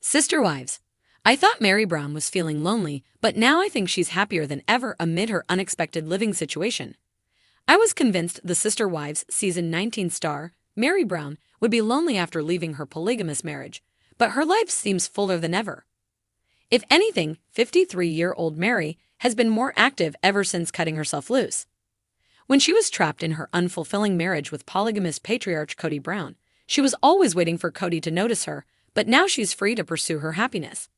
Sister Wives. I thought Meri Brown was feeling lonely, but now I think she's happier than ever amid her unexpected living situation. I was convinced the Sister Wives season 19 star, Meri Brown, would be lonely after leaving her polygamous marriage, but her life seems fuller than ever. If anything, 53-year-old Meri has been more active ever since cutting herself loose. When she was trapped in her unfulfilling marriage with polygamous patriarch Kody Brown, she was always waiting for Kody to notice her, but now she's free to pursue her happiness.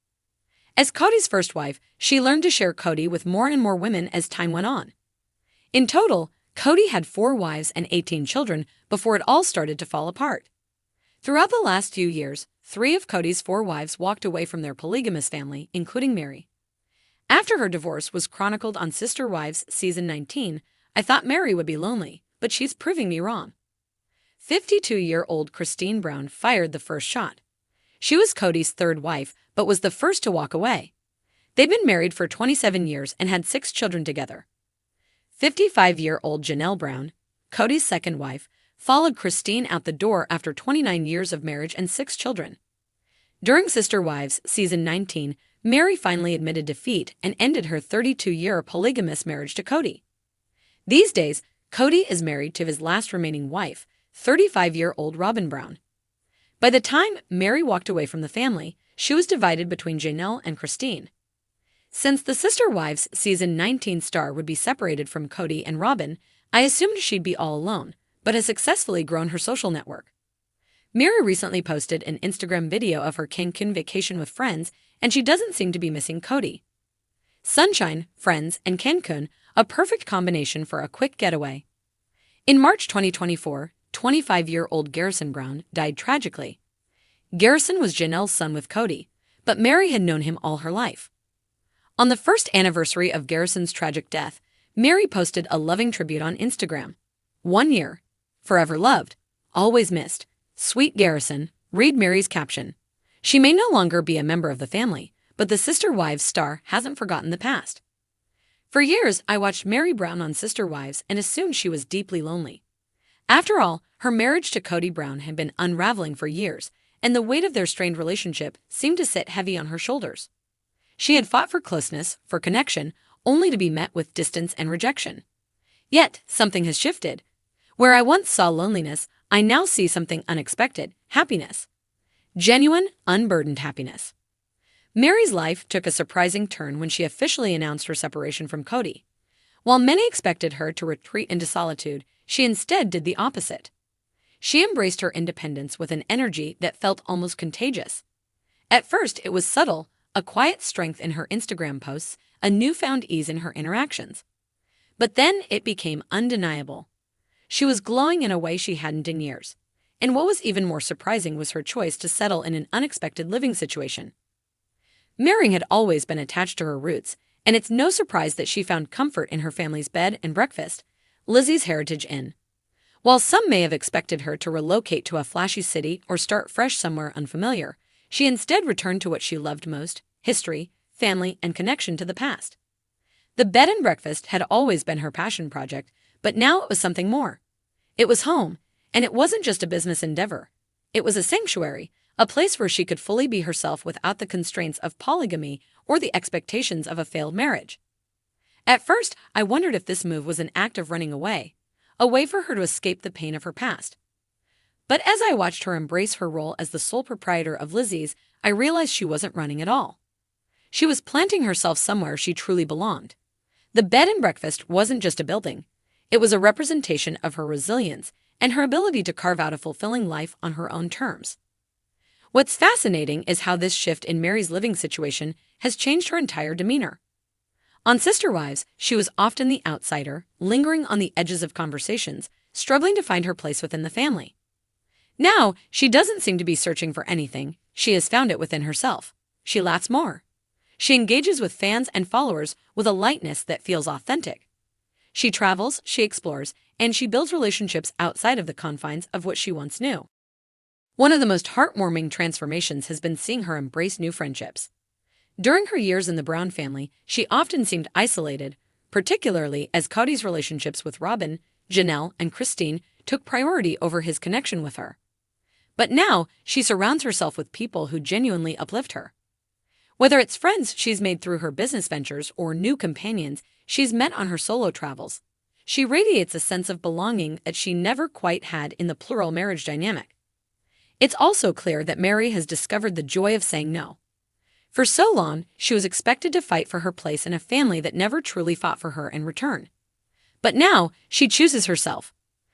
As Kody's first wife, she learned to share Kody with more and more women as time went on. In total, Kody had 4 wives and 18 children before it all started to fall apart. Throughout the last few years, 3 of Kody's 4 wives walked away from their polygamous family, including Meri. After her divorce was chronicled on Sister Wives season 19, I thought Meri would be lonely, but she's proving me wrong. 52-year-old Cristin Brown fired the first shot. She was Kody's 3rd wife, but was the first to walk away. They'd been married for 27 years and had 6 children together. 55-year-old Janelle Brown, Kody's 2nd wife, followed Cristin out the door after 29 years of marriage and 6 children. During Sister Wives season 19, Meri finally admitted defeat and ended her 32-year polygamous marriage to Kody. These days, Kody is married to his last remaining wife, 35-year-old Robyn Brown. By the time Meri walked away from the family, she was divided between Janelle and Cristin. Since the Sister Wives season 19 star would be separated from Kody and Robyn, I assumed she'd be all alone, but has successfully grown her social network. Meri recently posted an Instagram video of her Cancun vacation with friends, and she doesn't seem to be missing Kody. Sunshine, friends, and Cancun, a perfect combination for a quick getaway. In March 2024, 25-year-old Garrison Brown died tragically. Garrison was Janelle's son with Kody, but Meri had known him all her life. On the first anniversary of Garrison's tragic death, Meri posted a loving tribute on Instagram. 1 year. Forever loved. Always missed. Sweet Garrison, read Meri's caption. She may no longer be a member of the family, but the Sister Wives star hasn't forgotten the past. For years, I watched Meri Brown on Sister Wives and assumed she was deeply lonely. After all, her marriage to Kody Brown had been unraveling for years, and the weight of their strained relationship seemed to sit heavy on her shoulders. She had fought for closeness, for connection, only to be met with distance and rejection. Yet, something has shifted. Where I once saw loneliness, I now see something unexpected: happiness. Genuine, unburdened happiness. Meri's life took a surprising turn when she officially announced her separation from Kody. While many expected her to retreat into solitude, she instead did the opposite. She embraced her independence with an energy that felt almost contagious. At first, it was subtle, a quiet strength in her Instagram posts, a newfound ease in her interactions. But then it became undeniable. She was glowing in a way she hadn't in years. And what was even more surprising was her choice to settle in an unexpected living situation. Meri had always been attached to her roots, and it's no surprise that she found comfort in her family's bed and breakfast, Lizzie's Heritage Inn. While some may have expected her to relocate to a flashy city or start fresh somewhere unfamiliar, she instead returned to what she loved most: history, family, and connection to the past. The bed and breakfast had always been her passion project, but now it was something more. It was home, and it wasn't just a business endeavor. It was a sanctuary, a place where she could fully be herself without the constraints of polygamy or the expectations of a failed marriage. At first, I wondered if this move was an act of running away, a way for her to escape the pain of her past. But as I watched her embrace her role as the sole proprietor of Lizzie's, I realized she wasn't running at all. She was planting herself somewhere she truly belonged. The bed and breakfast wasn't just a building. It was a representation of her resilience and her ability to carve out a fulfilling life on her own terms. What's fascinating is how this shift in Meri's living situation has changed her entire demeanor. On Sister Wives, she was often the outsider, lingering on the edges of conversations, struggling to find her place within the family. Now, she doesn't seem to be searching for anything. She has found it within herself. She laughs more. She engages with fans and followers with a lightness that feels authentic. She travels, she explores, and she builds relationships outside of the confines of what she once knew. One of the most heartwarming transformations has been seeing her embrace new friendships. During her years in the Brown family, she often seemed isolated, particularly as Kody's relationships with Robyn, Janelle, and Cristin took priority over his connection with her. But now, she surrounds herself with people who genuinely uplift her. Whether it's friends she's made through her business ventures or new companions she's met on her solo travels, she radiates a sense of belonging that she never quite had in the plural marriage dynamic. It's also clear that Meri has discovered the joy of saying no. For so long, she was expected to fight for her place in a family that never truly fought for her in return. But now, she chooses herself.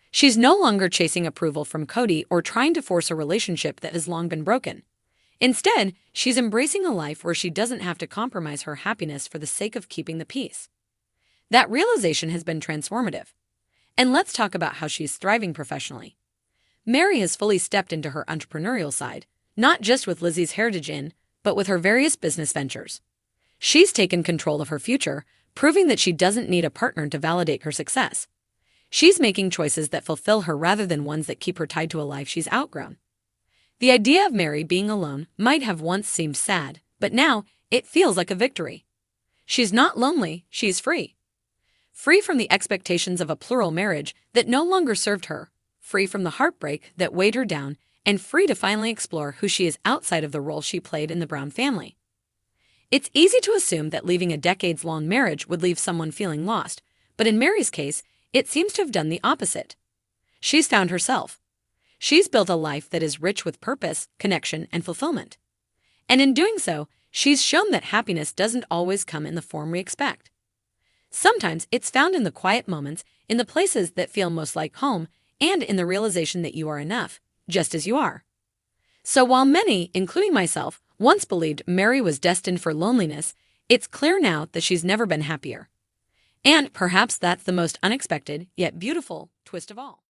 She's no longer chasing approval from Cody or trying to force a relationship that has long been broken. Instead, she's embracing a life where she doesn't have to compromise her happiness for the sake of keeping the peace. That realization has been transformative. And let's talk about how she's thriving professionally. Meri has fully stepped into her entrepreneurial side, not just with Lizzie's Heritage Inn, but with her various business ventures. She's taken control of her future, proving that she doesn't need a partner to validate her success. She's making choices that fulfill her rather than ones that keep her tied to a life she's outgrown. The idea of Meri being alone might have once seemed sad, but now it feels like a victory. She's not lonely, she's free. Free from the expectations of a plural marriage that no longer served her, free from the heartbreak that weighed her down, and free to finally explore who she is outside of the role she played in the Brown family. It's easy to assume that leaving a decades-long marriage would leave someone feeling lost, but in Meri's case, it seems to have done the opposite. She's found herself. She's built a life that is rich with purpose, connection, and fulfillment. And in doing so, she's shown that happiness doesn't always come in the form we expect. Sometimes it's found in the quiet moments, in the places that feel most like home, and in the realization that you are enough, just as you are. So while many, including myself, once believed Meri was destined for loneliness, it's clear now that she's never been happier. And perhaps that's the most unexpected, yet beautiful, twist of all.